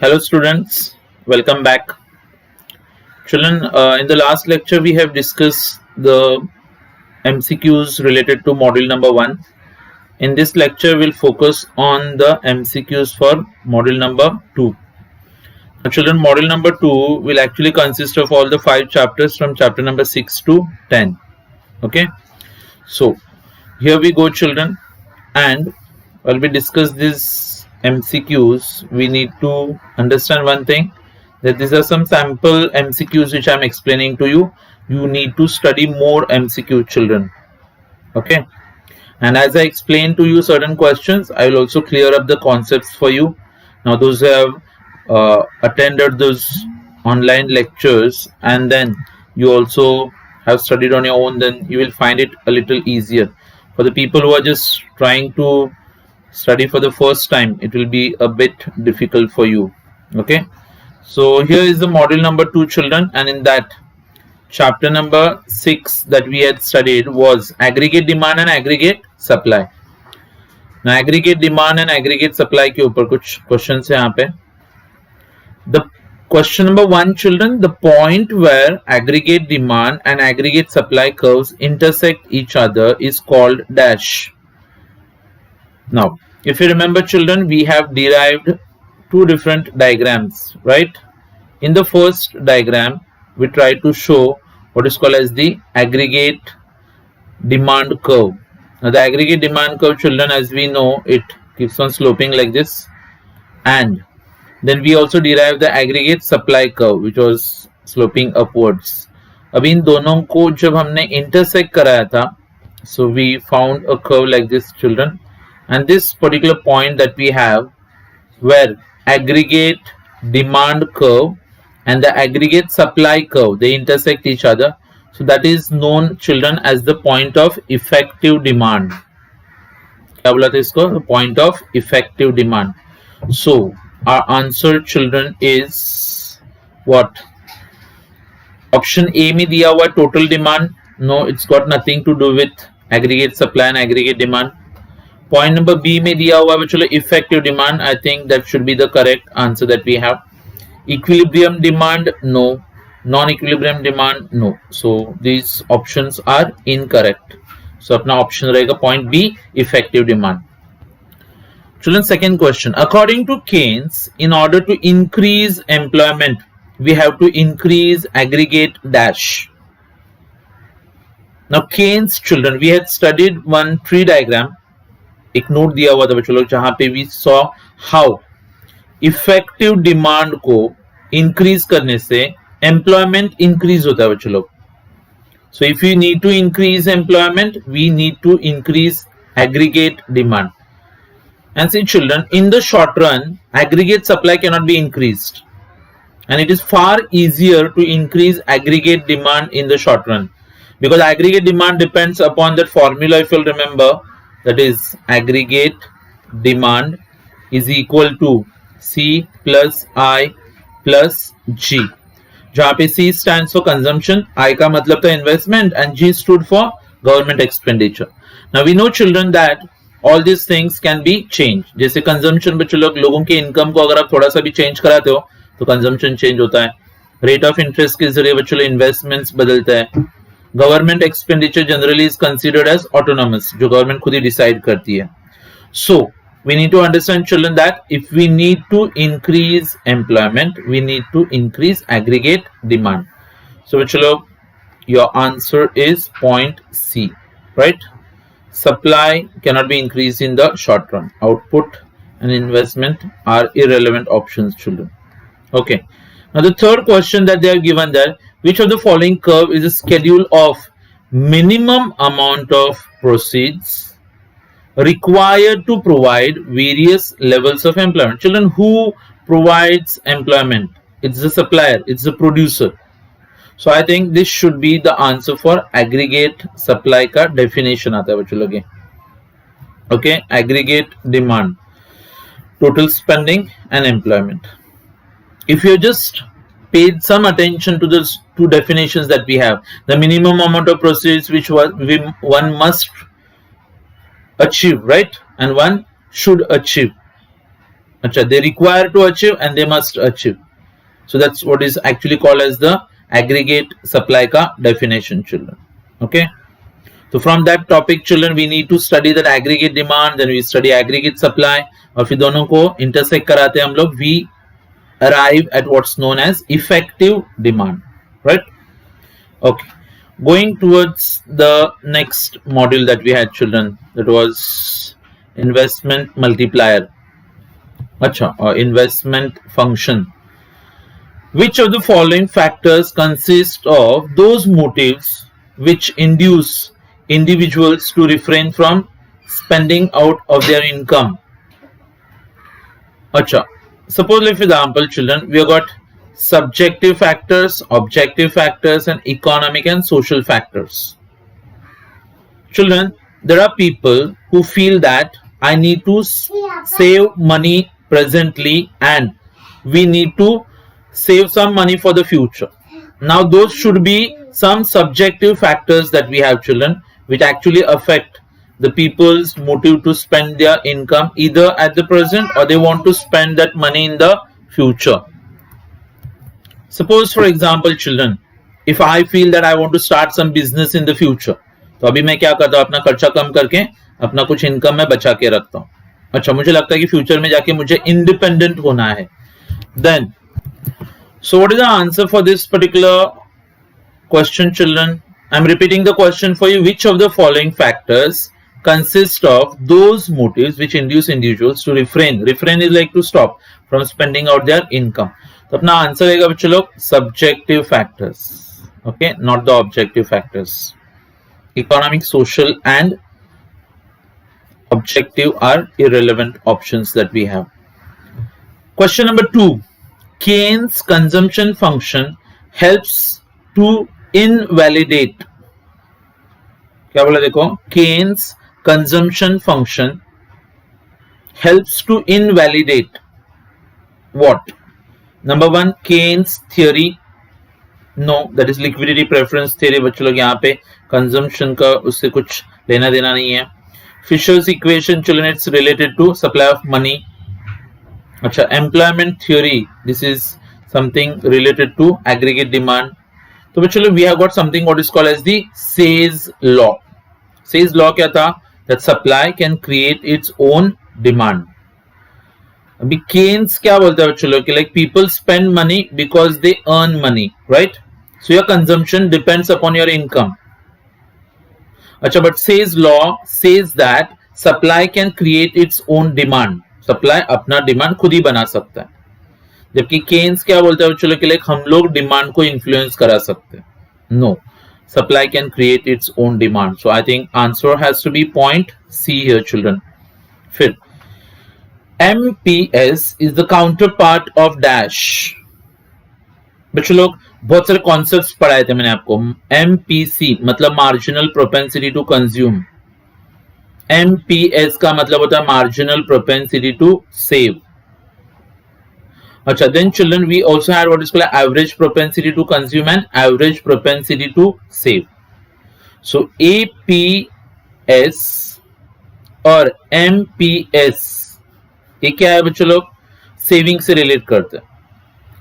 Hello students, welcome back. Children, in the last lecture we have discussed the MCQs related to module number 1. In this lecture we'll focus on the MCQs for module number 2. Now children, module number 2 will actually consist of all the 5 chapters from chapter number 6 to 10. Okay, so here we go children, and while we discuss this MCQs, we need to understand one thing, that these are some sample MCQs which I am explaining to you. You need to study more MCQ children. Okay, and as I explain to you certain questions, I will also clear up the concepts for you. Now those who have attended those online lectures and then you also have studied on your own, then you will find it a little easier. For the people who are just trying to study for the first time, it will be a bit difficult for you. Okay, so here is the module number 2 children, and in that chapter number 6 that we had studied was aggregate demand and aggregate supply. Now aggregate demand and aggregate supply के ऊपर कुछ questions हैं यहाँ पे. The question number 1 children, the point where aggregate demand and aggregate supply curves intersect each other is called dash. Now, if you remember children, we have derived two different diagrams, right? In the first diagram, we try to show what is called as the aggregate demand curve. Now, the aggregate demand curve children, as we know, it keeps on sloping like this. And then we also derive the aggregate supply curve, which was sloping upwards. अब इन दोनों को जब हमने intersect कराया था, so we found a curve like this children. And this particular point that we have where aggregate demand curve and the aggregate supply curve, they intersect each other. So that is known children as the point of effective demand. क्या बोला था इसको? The point of effective demand. So our answer children is what? Option A में दिया हुआ total demand. No, it's got nothing to do with aggregate supply and aggregate demand. Point number B में दिया हुआ है चलो effective demand. I think that should be the correct answer that we have. Equilibrium demand, no. Non-equilibrium demand, no. So these options are incorrect. So अपना option रहेगा point B, effective demand. Children, second question. According to Keynes, in order to increase employment, we have to increase aggregate dash. Now Keynes children, we had studied one tree diagram. एक note दिया हुआ था बच्चों लोग, जहां पे we saw how effective demand को increase करने से एम्प्लॉयमेंट इंक्रीज होता है बच्चों लोग. So if you need to increase employment, we need to increase aggregate demand. And see children, in the short run aggregate supply can not be increased, and it is far easier to increase aggregate demand in the short run, because aggregate demand depends upon that formula, if you'll remember, that is aggregate demand is equal to C plus I plus G, जहाँ पे C stands for consumption, I का मतलब था investment, and G stood for government expenditure. Now we know children that all these things can be changed. जैसे consumption बच्चों लोगों के income को अगर आप थोड़ा सा भी change कराते हो तो consumption change होता है. Rate of interest के जरिए बच्चों investments बदलता है. Government expenditure generally is considered as autonomous, जो गवर्नमेंट खुद ही डिसाइड करती है. So we need to understand children that if we need to increase employment, we need to increase aggregate demand. So चलो, your answer is point C, right? Supply can not be increase in the short run. Output and investment are irrelevant options children. Okay, now the third question that they are given there, which of the following curve is a schedule of minimum amount of proceeds required to provide various levels of employment? Children, who provides employment? It's the supplier, it's the producer. So I think this should be the answer for aggregate supply का definition आता है बच्चों लोग. Okay, aggregate demand, total spending and employment. If you just paid some attention to the two definitions that we have, the minimum amount of proceeds which one must achieve, right, and one should achieve. अच्छा, they require to achieve and they must achieve. So that's what is actually called as the aggregate supply का definition, children. Okay. So from that topic, children, we need to study that aggregate demand, then we study aggregate supply, और फिर दोनों को intersect कराते हैं हम लोग. We arrive at what's known as effective demand, right? Okay. Going towards the next module that we had, children, that was investment multiplier. Acha, or investment function. Which of the following factors consist of those motives which induce individuals to refrain from spending out of their income? Acha, suppose, for example, children, we have got subjective factors, objective factors, and economic and social factors. Children, there are people who feel that I need to save money presently and we need to save some money for the future. Now those should be some subjective factors that we have, children, which actually affect the people's motive to spend their income either at the present or they want to spend that money in the future. Suppose, for example, children, if I feel that I want to start some business in the future, तो अभी मैं क्या करता हूँ, अपना खर्चा कम करके अपना कुछ इनकम में बचा के रखता हूँ. अच्छा, मुझे लगता है कि फ्यूचर में जाके मुझे इंडिपेंडेंट होना है. Then, so what is the answer for this particular question, children? I'm repeating the question for you. Which of the following factors consist of those motives which induce individuals to refrain? Refrain is like to stop from spending out their income. तो अपना answer रहेगा बच्चों लोग subjective factors, okay, not the objective factors. Economic, social, and objective are irrelevant options that we have. Question number 2. Keynes' consumption function helps to invalidate. क्या बोला देखो? Keynes' consumption function helps to invalidate what? Number 1, Keynes theory. No, that is liquidity preference theory. बच्चों लोग यहाँ पे consumption का उससे कुछ लेना देना नहीं है. Fisher's equation, children, it's related to supply of money. अच्छा, employment theory, this is something related to aggregate demand. तो बच्चों लोग we have got something what is called as the Say's law. Say's law क्या था? That supply can create its own demand. अभी Keynes क्या बोलता है बच्चों लोग कि like people spend money because they earn money, right? So your consumption depends upon your income. अच्छा, but Say's law says that supply can create its own demand. Supply अपना demand खुद ही बना सकता है. जबकि Keynes क्या बोलता है बच्चों लोग कि like हम लोग डिमांड को इन्फ्लुएंस करा सकते हैं. No, supply can create its own demand. So I think answer has to be point C here, children. फिर MPS is the counterpart of dash. बच्चों लोग बहुत सारे कॉन्सेप्ट्स पढ़ाए थे मैंने आपको. MPC मतलब marginal propensity to consume. MPS का मतलब होता है मार्जिनल प्रोपेंसिटी टू सेव. अच्छा, then children we also had what is called average propensity to consume and average propensity to save. So APS और MPS ये क्या है बच्चों लोग? सेविंग से रिलेट करते हैं.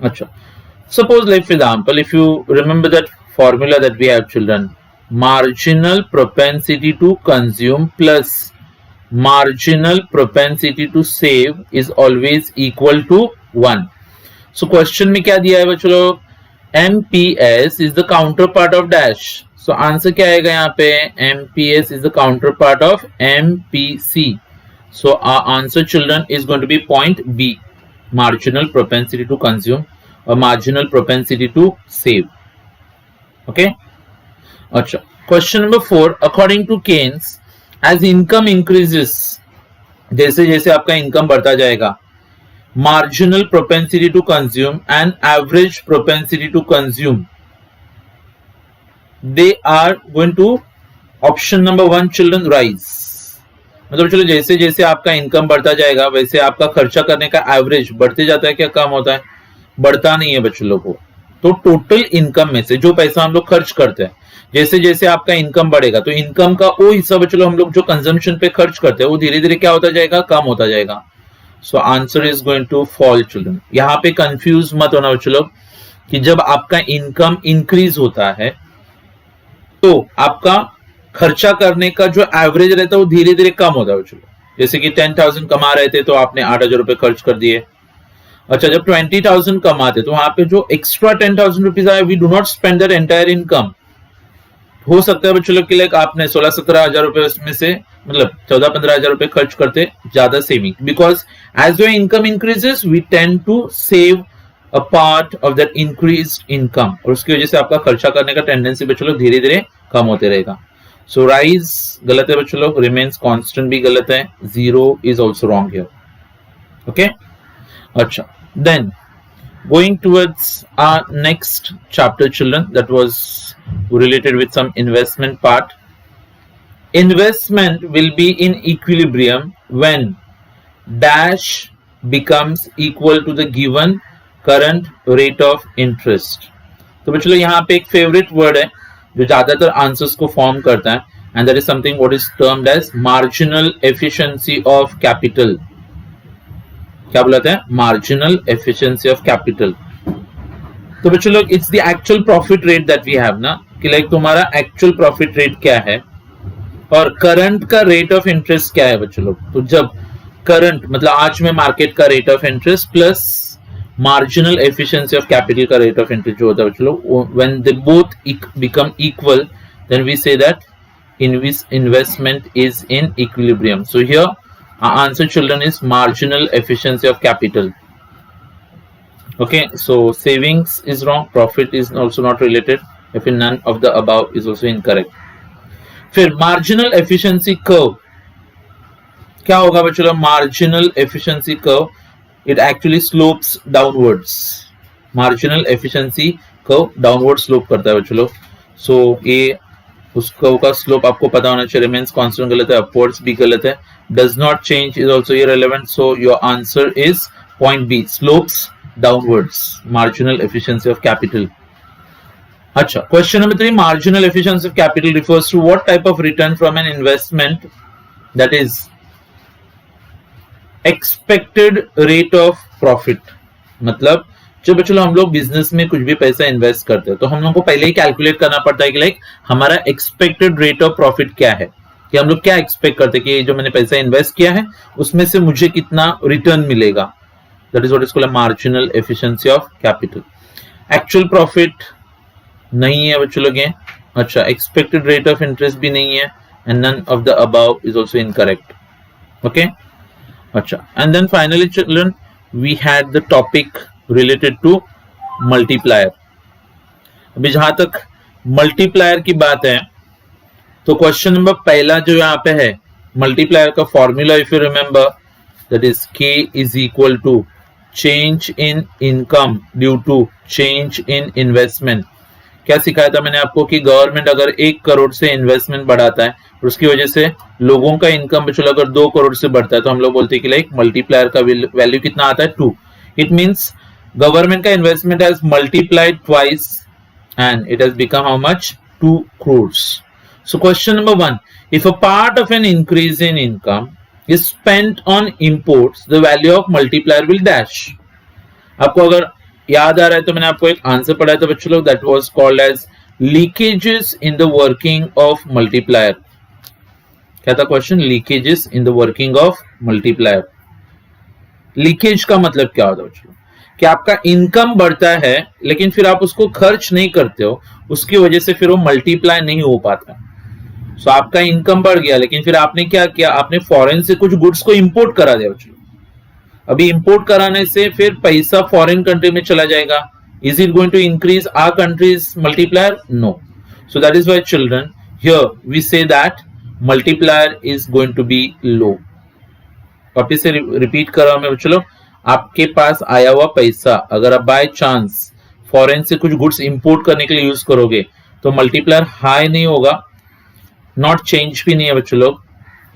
अच्छा, suppose like for example if you remember that formula that we have, children, marginal propensity to consume plus marginal propensity to save is always equal to 1. So question में क्या दिया है बच्चों लोग? MPS is the counterpart of dash. So answer क्या आएगा यहाँ पे? MPS is the counterpart of MPC. So our answer, children, is going to be point B, marginal propensity to consume or marginal propensity to save. Okay. अच्छा, question number 4. According to Keynes, as income increases, जैसे जैसे आपका income बढ़ता जाएगा, marginal propensity to consume and average propensity to consume, they are going to option number 1, children, rise. मतलब चलो जैसे जैसे आपका इनकम बढ़ता जाएगा वैसे आपका खर्चा करने का एवरेज बढ़ते जाता है क्या कम होता है? बढ़ता नहीं है बच्चों लोगों को. तो टोटल इनकम में से जो पैसा हम लोग खर्च करते हैं, जैसे जैसे आपका इनकम बढ़ेगा तो इनकम का वो हिस्सा बच्चों हम लोग जो कंजम्पशन पे खर्च करते हैं वो धीरे धीरे क्या होता जाएगा? कम होता जाएगा. So answer is going to fall children. यहाँ पे कंफ्यूज मत होना बच्चों लोग कि जब आपका इनकम इंक्रीज होता है तो आपका खर्चा करने का जो एवरेज रहता है वो धीरे धीरे कम होता है बच्चों लोग। जैसे कि 10,000 कमा रहे थे तो आपने 8,000 रुपए खर्च कर दिए। अच्छा, जब 20,000 कमाते तो वहां पे जो एक्स्ट्रा 10,000 रुपीज आए, we do not spend that entire income. हो सकता है बच्चों लोग के लिए आपने 16-17 हजार रुपए उसमें से मतलब 14-15 हजार रुपए खर्च करते ज्यादा saving, because as your income increases we tend to save a part of that increased income, और उसकी वजह से आपका खर्चा करने का टेंडेंसी बच्चों लोग धीरे धीरे कम होते रहेगा। सो राइज गलत है बच्चों लोग, रिमेन्स कांस्टेंट भी गलत है, 0 is also wrong here. Okay, अच्छा, then going towards our next chapter children, that was related with some investment part. Investment will be in equilibrium when dash becomes equal to the given current rate of interest. तो बच्चों यहाँ पे एक favourite word है जो ज्यादातर answers को form करता है, and that is something what is termed as marginal efficiency of capital. क्या बुलाते हैं? Marginal efficiency of capital. तो बच्चों लोग it's the actual profit rate that we have ना, कि लाइक तुम्हारा एक्चुअल प्रॉफिट रेट क्या है और करंट का रेट ऑफ इंटरेस्ट क्या है बच्चों लोग। तो जब करंट मतलब आज में मार्केट का rate of interest plus marginal efficiency of capital का रेट ऑफ इंटरेस्ट जो होता है बच्चों लोग, when they both become equal then we say that investment is in equilibrium. So here our answer children is marginal efficiency of capital. Okay, so savings is wrong, profit is also not related, if none of the above is also incorrect. फिर marginal efficiency curve क्या होगा बच्चों लोग? marginal efficiency curve, it actually slopes downwards. marginal efficiency curve downward slope करता है बच्चों लोग। so ये उसका स्लोप आपको पता होना चाहिए। रिमेन्स कांस्टेंट गलत है, अपवर्ड्स भी गलत है, does not change is also irrelevant, so your answer is point B, slopes downwards, marginal efficiency of capital. अच्छा, question number 3, marginal efficiency of capital refers to what type of return from an investment that is expected rate of profit। मतलब जब बच्चों हम लोग business में कुछ भी पैसा इन्वेस्ट करते हैं तो हम लोग को पहले ही कैलकुलेट करना पड़ता है कि लाइक हमारा एक्सपेक्टेड रेट ऑफ प्रॉफिट क्या है, कि हम लोग क्या एक्सपेक्ट करते हैं कि जो मैंने पैसा इन्वेस्ट किया है उसमें से मुझे कितना रिटर्न मिलेगा। That is what is called marginal efficiency of capital. Actual profit नहीं है बच्चों लोग ये। अच्छा, एक्सपेक्टेड रेट ऑफ इंटरेस्ट भी नहीं है, and none of the above is also incorrect. Okay, अच्छा, and then finally children we had the topic related to multiplier. अभी जहां तक मल्टीप्लायर की बात है तो क्वेश्चन नंबर पहला जो यहाँ पे है मल्टीप्लायर का formula, if you remember, that is K is equal to change in income due to change in investment. क्या सिखाया था मैंने आपको कि गवर्नमेंट अगर 1 करोड़ से इन्वेस्टमेंट बढ़ाता है और उसकी वजह से लोगों का इनकम बच्चों अगर 2 करोड़ से बढ़ता है तो हम लोग बोलते हैं कि लाइक मल्टीप्लायर का वैल्यू कितना आता है? 2। It means government ka investment has multiplied twice and it has become how much? 2 crores. So question number 1, if a part of an increase in income is spent on imports, the value of multiplier will dash. आपको अगर याद आ रहा है तो मैंने आपको एक answer पढ़ाया था बच्चों लोग, that was called as leakages in the working of multiplier. क्या था question? leakages in the working of multiplier. Leakage का मतलब क्या होता है बच्चों? कि आपका इनकम बढ़ता है लेकिन फिर आप उसको खर्च नहीं करते हो, उसकी वजह से फिर वो मल्टीप्लाई नहीं हो पाता। सो आपका इनकम बढ़ गया लेकिन फिर आपने क्या किया? आपने फॉरेन से कुछ गुड्स को इंपोर्ट करा दिया बच्चों। अभी इंपोर्ट कराने से फिर पैसा फॉरेन कंट्री में चला जाएगा। Is it going to increase our country's multiplier? No. So that is why children here we say that multiplier is going to be low. वापिस से रिपीट कर रहा हूं मैं बच्चों, आपके पास आया हुआ पैसा अगर आप बाय चांस फॉरेन से कुछ गुड्स इंपोर्ट करने के लिए यूज करोगे तो मल्टीप्लायर हाई नहीं होगा, नॉट चेंज भी नहीं है बच्चों लोग,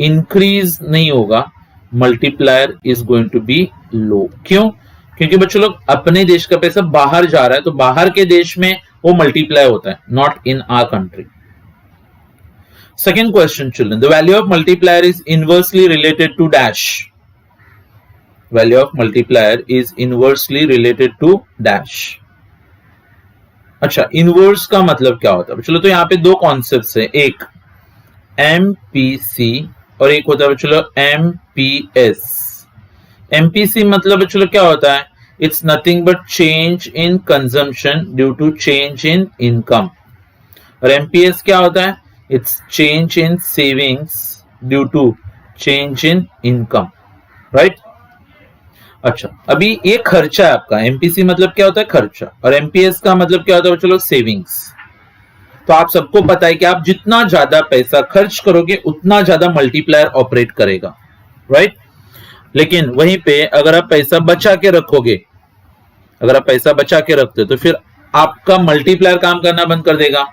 इंक्रीज नहीं होगा, multiplier is going to be low. क्यों? क्योंकि बच्चों लोग अपने देश का पैसा बाहर जा रहा है तो बाहर के देश में वो मल्टीप्लाई होता है, not in our country. Second question children, the value of multiplier is inversely related to dash. Value of multiplier is inversely related to dash. अच्छा, इनवर्स का मतलब क्या होता है? चलो, तो यहाँ पे दो कॉन्सेप्ट्स है, एक एमपीसी और एक होता है चलो एमपीएस। एमपीसी मतलब चलो क्या होता है? It's nothing but change in consumption due to change in income. और एमपीएस क्या होता है? It's change in savings due to change in income, right? अच्छा, अभी ये खर्चा है आपका। एमपीसी मतलब क्या होता है? खर्चा। और एमपीएस का मतलब क्या होता है? चलो सेविंग्स। तो आप सबको पता है कि आप जितना ज्यादा पैसा खर्च करोगे उतना ज्यादा मल्टीप्लायर ऑपरेट करेगा, राइट? लेकिन वहीं पे अगर आप पैसा बचा के रखोगे, अगर आप पैसा बचा के रखते हो तो फिर आपका मल्टीप्लायर काम करना बंद कर देगा।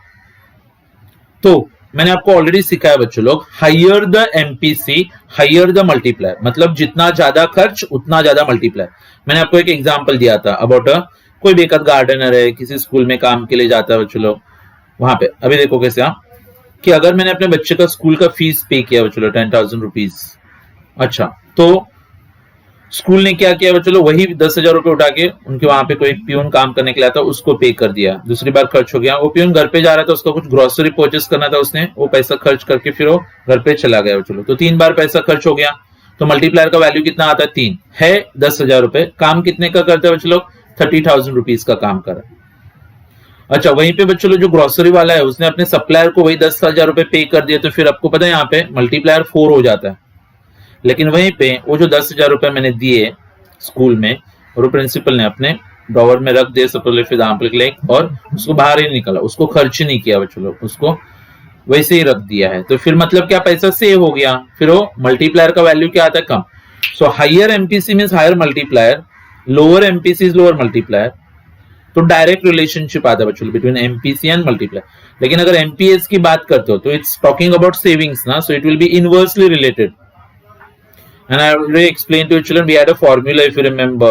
तो मैंने आपको ऑलरेडी सिखाया बच्चों लोग, higher the MPC higher the multiplier, मतलब जितना ज्यादा खर्च उतना ज्यादा मल्टीप्लायर। मैंने आपको एक एग्जांपल दिया था अबाउट कोई भी एक गार्डनर है, किसी स्कूल में काम के लिए जाता है बच्चों लोग, वहां पे अभी देखो कैसे कि अगर मैंने अपने बच्चे का स्कूल का फीस पे किया बच्चों 10,000 रुपीज, अच्छा, तो स्कूल ने क्या किया बच्चों, वही 10,000 रुपए उठा के उनके वहां पे कोई पियून काम करने के लिए था, उसको पे कर दिया। दूसरी बार खर्च हो गया, वो पियून घर पे जा रहा था, उसका कुछ ग्रोसरी परचेस करना था, उसने वो पैसा खर्च करके फिर वो घर पे चला गया बच्चों। तो 3 बार पैसा खर्च हो गया, तो मल्टीप्लायर का वैल्यू कितना आता है? 3 है 10,000 रुपए। काम कितने का करते हैं बच्चों लोग? 30,000 रुपीज का काम करा। अच्छा, वहीं पे बच्चों लोग जो ग्रोसरी वाला है उसने अपने सप्लायर को वही 10,000 रुपए पे कर दिया, तो फिर आपको पता है यहाँ पे मल्टीप्लायर 4 हो जाता है। लेकिन वहीं पे वो जो 10,000 रुपए मैंने दिए स्कूल में और वो प्रिंसिपल ने अपने ड्रॉवर में रख दिए सपोज एग्जांपल के लिए, और उसको बाहर ही निकला, उसको खर्च ही नहीं किया बच्चों लोग, उसको वैसे ही रख दिया है, तो फिर मतलब क्या? पैसा सेव हो गया। फिर वो मल्टीप्लायर का वैल्यू क्या आता है? कम। So higher MPC means higher multiplier, lower MPC is lower multiplier. तो डायरेक्ट रिलेशनशिप आता है बच्चों बिटवीन एमपीसी एंड मल्टीप्लायर। लेकिन अगर एमपीएस की बात करते हो तो इट्स टॉकिंग अबाउट सेविंग्स ना, so it will be inversely related. And I already explained to you children, we had a formula if you remember,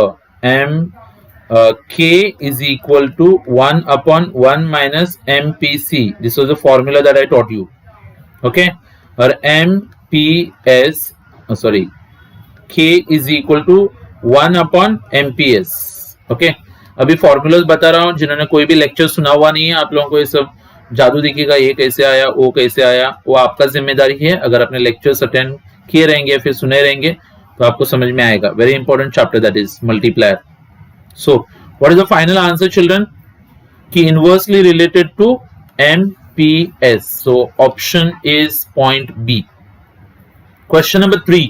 K is equal to 1 upon 1 minus MPC. This was the formula that I taught you. Okay? Or MPS, K is equal to 1 upon MPS. Okay? अभी formulas बता रहा हूं, जिन्होंने कोई भी lecture सुना हुआ नहीं है, आप लोगों को ये सब जादू दिखेगा, ये कैसे आया, वो कैसे आया, वो आपका जिम्मेदारी है। अगर अपने लेक्चर्स अटेंड किए रहेंगे फिर सुने रहेंगे तो आपको समझ में आएगा। Very important chapter that is multiplier. So what is the final answer children? कि inversely related to MPS. So option is point B. Question number 3,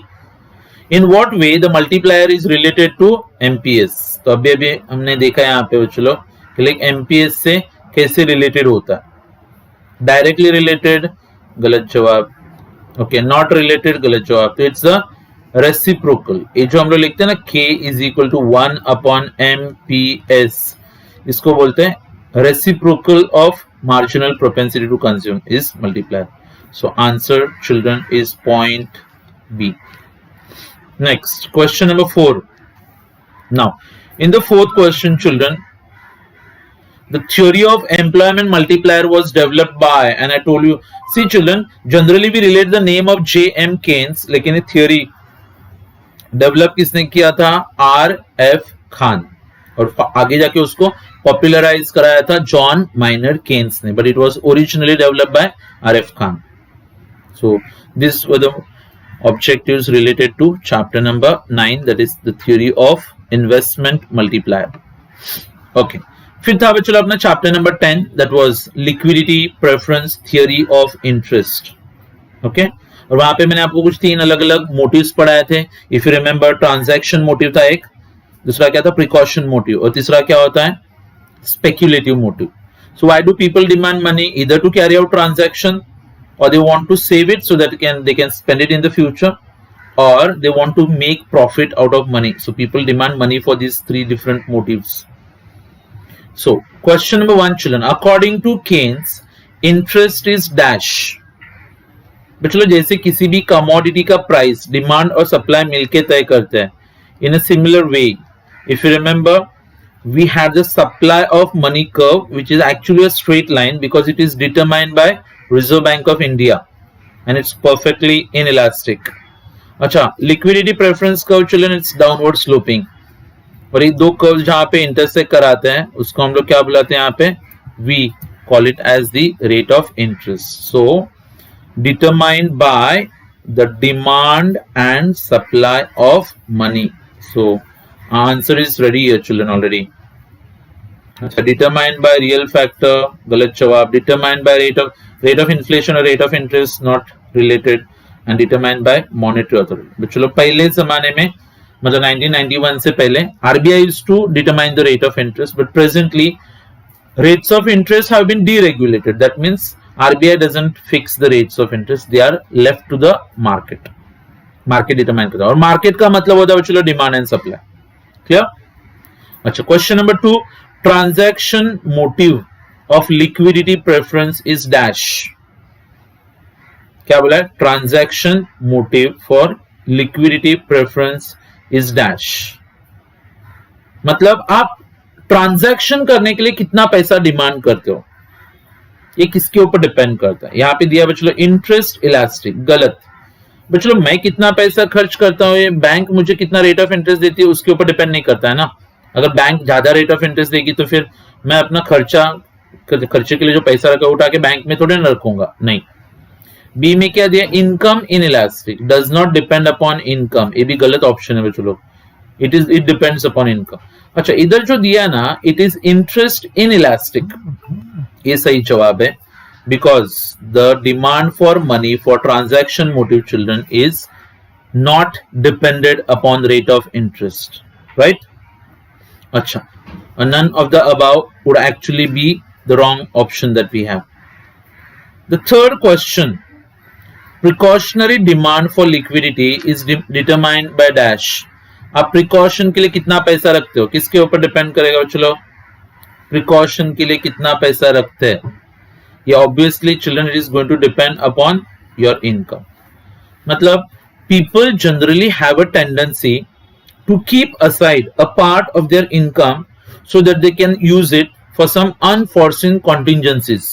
in what way the multiplier is related to MPS? तो अभी हमने देखा यहाँ पे चलो MPS से कैसे रिलेटेड होता है। डायरेक्टली रिलेटेड, गलत जवाब। ओके, नॉट रिलेटेड, गलत जवाब। तो इट्स द रेसिप्रोकल। ये जो हम लोग लिखते हैं ना, K is equal to 1 upon MPS, इसको बोलते हैं reciprocal of marginal propensity to consume is multiplier. So answer children is point B. Next question number 4. Now in the fourth question children, the theory of employment multiplier was developed by, and I told you, see children, generally we relate the name of J.M. Keynes, लेकिन ये theory develop किसने किया था? R.F. Khan, और आगे जाके उसको popularise कराया था जॉन माइनर केन्स ने, but it was originally developed by R.F. Khan. So this were the objectives related to chapter number 9, that is the theory of investment multiplier. Okay, फिर था बच्चों अपना chapter number 10, that was liquidity preference theory of interest. Okay, और वहां पे मैंने आपको कुछ 3 अलग अलग मोटिव्स पढ़ाए थे. If you remember, transaction motive था एक, दूसरा क्या था? प्रिकॉशन मोटिव, और तीसरा क्या होता है? Speculative motive. So why do people demand money? Either to carry out transaction, or they want to save it so that they can spend it in the future, or they want to make profit out of money. So people demand money for these 3 different motives. So question number 1 children, according to Keynes, interest is dash. बच्चों जैसे किसी भी commodity का price demand और supply मिलके तय करते हैं. In a similar way, if you remember, we had the supply of money curve, which is actually a straight line because it is determined by Reserve Bank of India and it's perfectly inelastic. अच्छा, liquidity preference curve children it's downward sloping, और ये दो curve जहां पे intersect कराते हैं उसको हम लोग क्या बुलाते हैं यहाँ पे, we call it as the rate of interest. So determined by the demand and supply of money. So answer is ready here children already. अच्छा, डिटरमाइंड बाय रियल फैक्टर, गलत जवाब. Determined by rate of inflation और rate of interest, not related. And determined by monetary authority. चलो, पहले जमाने में मतलब 1991 से पहले RBI used to determine the rate of interest, but presently rates of interest have been deregulated. That means RBI doesn't fix the rates of interest, they are left to the market. Market determine करता है, और market का मतलब होता है चलो demand and supply. Clear? अच्छा, question number 2, transaction motive of liquidity preference is dash. क्या बोला है? Transaction motive for liquidity preference is dash. मतलब आप ट्रांजैक्शन करने के लिए कितना पैसा डिमांड करते हो, ये किसके ऊपर डिपेंड करता है. यहां पे दिया बच्चों इंटरेस्ट इलास्टिक, गलत. बच्चों मैं कितना पैसा खर्च करता हूं, ये बैंक मुझे कितना रेट ऑफ इंटरेस्ट देती है उसके ऊपर डिपेंड नहीं करता है ना. अगर बैंक ज्यादा रेट ऑफ इंटरेस्ट देगी तो फिर मैं अपना खर्चे के लिए जो पैसा रखा उठा के बैंक में थोड़े ना रखूंगा, नहीं. बी में क्या दिया, income in elastic, does not depend upon income. ये भी गलत ऑप्शन है बच्चों लोग. It depends upon income. अच्छा, इधर जो दिया ना, it is interest in elastic, ये सही जवाब है. Because the demand for money for transaction motive children is not depended upon rate of interest, right. अच्छा, none of the above would actually be the wrong option that we have. The third question, precautionary demand for liquidity is determined by dash. आप precaution के लिए कितना पैसा रखते हो, किसके ऊपर डिपेंड करेगा. चलो, प्रिकॉशन के लिए कितना पैसा रखते हैं, ये obviously children it is going to depend upon your income. मतलब people generally have a tendency to keep aside a part of their income so that they can use it for some unforeseen contingencies.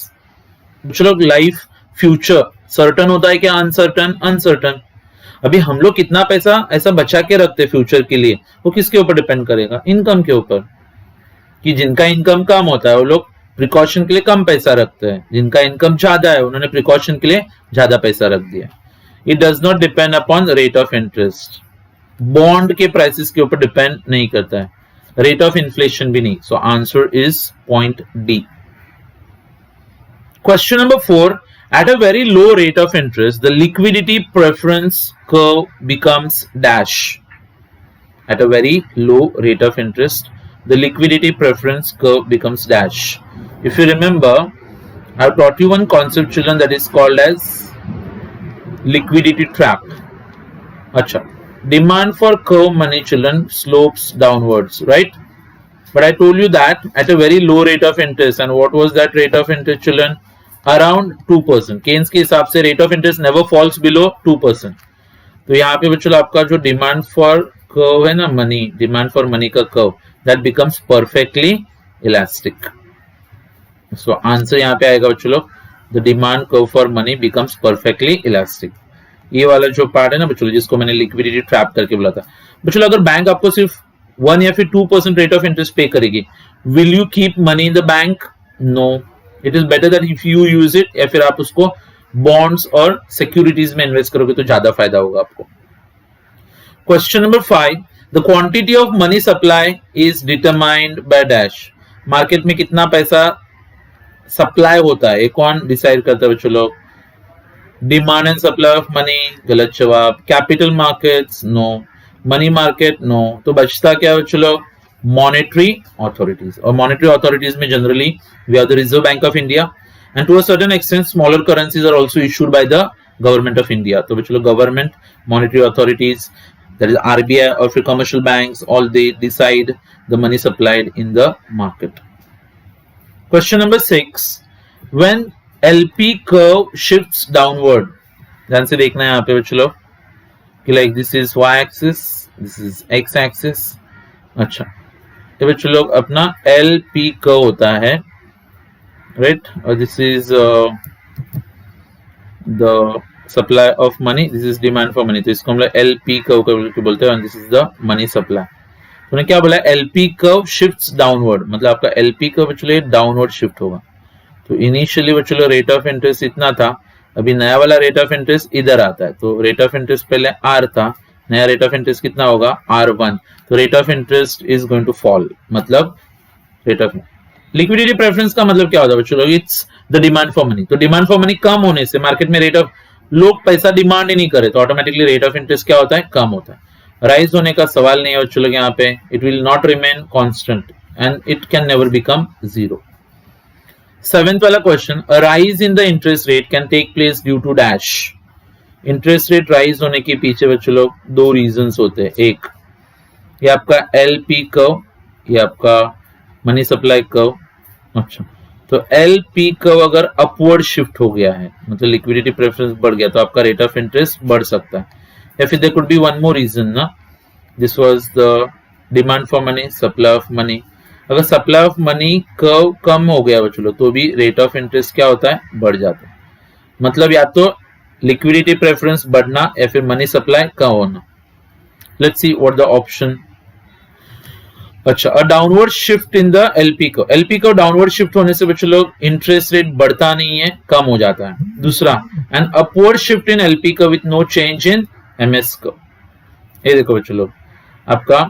चलो, life future certain होता है क्या, uncertain, uncertain. अभी हम लोग कितना पैसा ऐसा बचा के रखते हैं फ्यूचर के लिए, वो किसके ऊपर डिपेंड करेगा, इनकम के ऊपर. कि जिनका इनकम कम होता है वो लोग प्रिकॉशन के लिए कम पैसा रखते हैं, जिनका इनकम ज्यादा है उन्होंने प्रिकॉशन के लिए ज्यादा पैसा रख दिया. It does not depend upon rate of interest. Bond के प्राइसेस के ऊपर डिपेंड नहीं करता है, रेट ऑफ इन्फ्लेशन भी नहीं. सो answer is point D. Question number 4, at a very low rate of interest, the liquidity preference curve becomes dash. At a very low rate of interest, the liquidity preference curve becomes dash. If you remember, I have taught you one concept children that is called as liquidity trap. Acha, demand for curve money children slopes downwards, right? But I told you that at a very low rate of interest, and what was that rate of interest children? Around 2%. Keynes के हिसाब से rate of interest never falls below 2%. तो यहाँ पे बच्चों आपका जो demand for curve है ना, मनी, डिमांड फॉर मनी का curve, that becomes perfectly elastic. So answer यहाँ पे आएगा बच्चों लोग, the demand curve for money becomes perfectly elastic. ये वाला जो पार्ट है ना बच्चों, जिसको मैंने लिक्विडिटी ट्रैप करके बोला था. बच्चों अगर बैंक आपको सिर्फ 1 या फिर 2% रेट ऑफ इंटरेस्ट पे करेगी, will you keep money in the bank? No. It is better that if you use it, या फिर आप उसको बॉन्ड्स और सिक्योरिटीज में इन्वेस्ट करोगे तो ज्यादा फायदा होगा आपको. Question number 5, the quantity of money supply is determined by dash. Market में कितना पैसा सप्लाई होता है, ये कौन डिसाइड करता है बच्चों लोग? Demand and supply of money, गलत जवाब. Capital markets, no. Money market, no. तो बचता क्या बच्चों लोग? Monetary authorities. और मॉनेटरी अथॉरिटीज में generally we have the Reserve Bank of India, and to a certain extent smaller currencies are also issued by the government of India. तो बच्चों government, monetary authorities, that is RBI, और फिर commercial banks, all they decide the money supplied in the market. Question number 6, when LP curve shifts downward. ध्यान से देखना है यहाँ पे बच्चों लोग कि like this is Y axis, this is X axis. अच्छा, तो बच्चों लोग अपना LP कर्व होता है, राइट, और this is the supply of money, this is demand for money, तो इसको हम लोग एलपी कर्व बोलते हैं, this is the money supply. तो क्या बोला, एलपी कर्व शिफ्ट्स डाउनवर्ड, मतलब आपका एलपी कर्व चलो डाउनवर्ड शिफ्ट होगा। तो इनिशियली वो चलो रेट ऑफ इंटरेस्ट इतना था, अभी नया वाला रेट ऑफ इंटरेस्ट इधर आता है, तो रेट ऑफ इंटरेस्ट पहले आर था, नया रेट ऑफ इंटरेस्ट कितना होगा R1, तो rate of interest is going to fall, मतलब रेट ऑफ लिक्विडिटी प्रेफरेंस का मतलब क्या होता है बच्चों, it's the demand for money. तो डिमांड फॉर मनी कम होने से मार्केट में रेट ऑफ, लोग पैसा डिमांड ही नहीं करे तो ऑटोमेटिकली रेट ऑफ इंटरेस्ट क्या होता है, कम होता है। राइज होने का सवाल नहीं है बच्चों लोग यहाँ पे, it will not remain constant and it can never become zero. Seventh वाला question, a rise in the interest rate can take place due to dash. Interest rate rise होने के पीछे बच्चों लोग दो रीजंस होते हैं, एक ये आपका एलपी कर्व, ये आपका मनी सप्लाई कर्व। अच्छा, तो एलपी कर्व अगर अपवर्ड शिफ्ट हो गया है, मतलब लिक्विडिटी प्रेफरेंस बढ़ गया, तो आपका रेट ऑफ इंटरेस्ट बढ़ सकता है। या फिर there could be one more reason ना, this was the demand for money, supply of money. अगर सप्लाई ऑफ मनी कर्व कम हो गया बच्चों लोग, तो भी रेट ऑफ इंटरेस्ट क्या होता है, बढ़ जाता है। मतलब या तो लिक्विडिटी प्रेफरेंस बढ़ना या फिर मनी सप्लाई कम होना। Let's see what the option. अच्छा, a downward shift in the LP curve, LP curve downward shift होने से बच्चों लोग इंटरेस्ट रेट बढ़ता नहीं है, कम हो जाता है। दूसरा, an upward shift in LP curve with no change in MS curve. ये देखो बच्चों लोग, आपका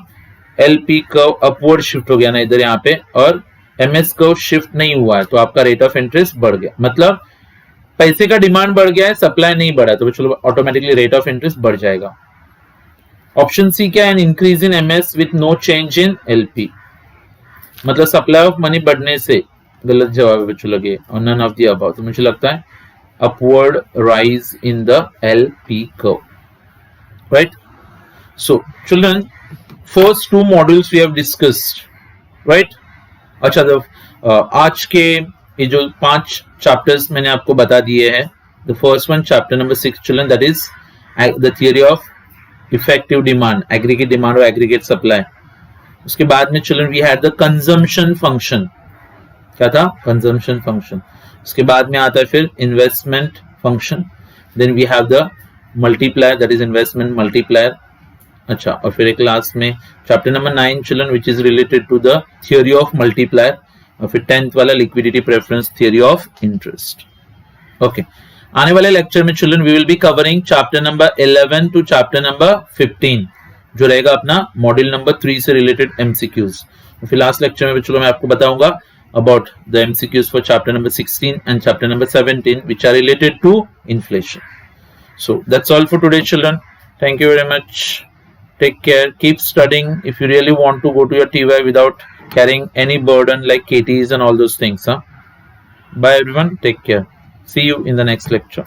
एलपी कर्व अपवर्ड शिफ्ट हो गया ना इधर यहाँ पे, और एमएस कर्व शिफ्ट नहीं हुआ है, तो आपका रेट ऑफ इंटरेस्ट बढ़ गया, मतलब पैसे का डिमांड बढ़ गया है, सप्लाई नहीं बढ़ा, तो चलो ऑटोमेटिकली रेट ऑफ इंटरेस्ट बढ़ जाएगा। ऑप्शन सी क्या है, an increase in MS with no change in LP, मतलब सप्लाई ऑफ मनी बढ़ने से, गलत जवाब है बच्चों लगे, और नन ऑफ द अबव, तो मुझे लगता है upward rise in the LP curve, right. So children, first two modules we have discussed, right. अच्छा, तो आज के ये जो 5 चैप्टर्स मैंने आपको बता दिए हैं, the first one chapter number 6 children, that is the theory of effective demand, aggregate demand और एग्रीगेट सप्लाई। उसके बाद में children we had the consumption function, क्या था, कंजम्पशन फंक्शन। उसके बाद में आता है फिर investment function, then we have the multiplier, that is investment multiplier. अच्छा, और फिर एक लास्ट में chapter number 9 children which is related to the theory of multiplier, और फिर 10th वाला liquidity preference theory of interest. Okay, आने वाले लेक्चर में children we will be covering chapter number 11 to chapter number 15, जो रहेगा अपना मॉड्यूल नंबर 3 से रिलेटेड एमसीक्यूज। फिर लास्ट लेक्चर में चलो मैं आपको बताऊंगा about the MCQs for chapter number 16 and chapter number 17 which are related to inflation. So that's all for today children, thank you very much, take care, keep studying if you really want to go to your TY without carrying any burden like KTs and all those things. Bye everyone, take care, see you in the next lecture.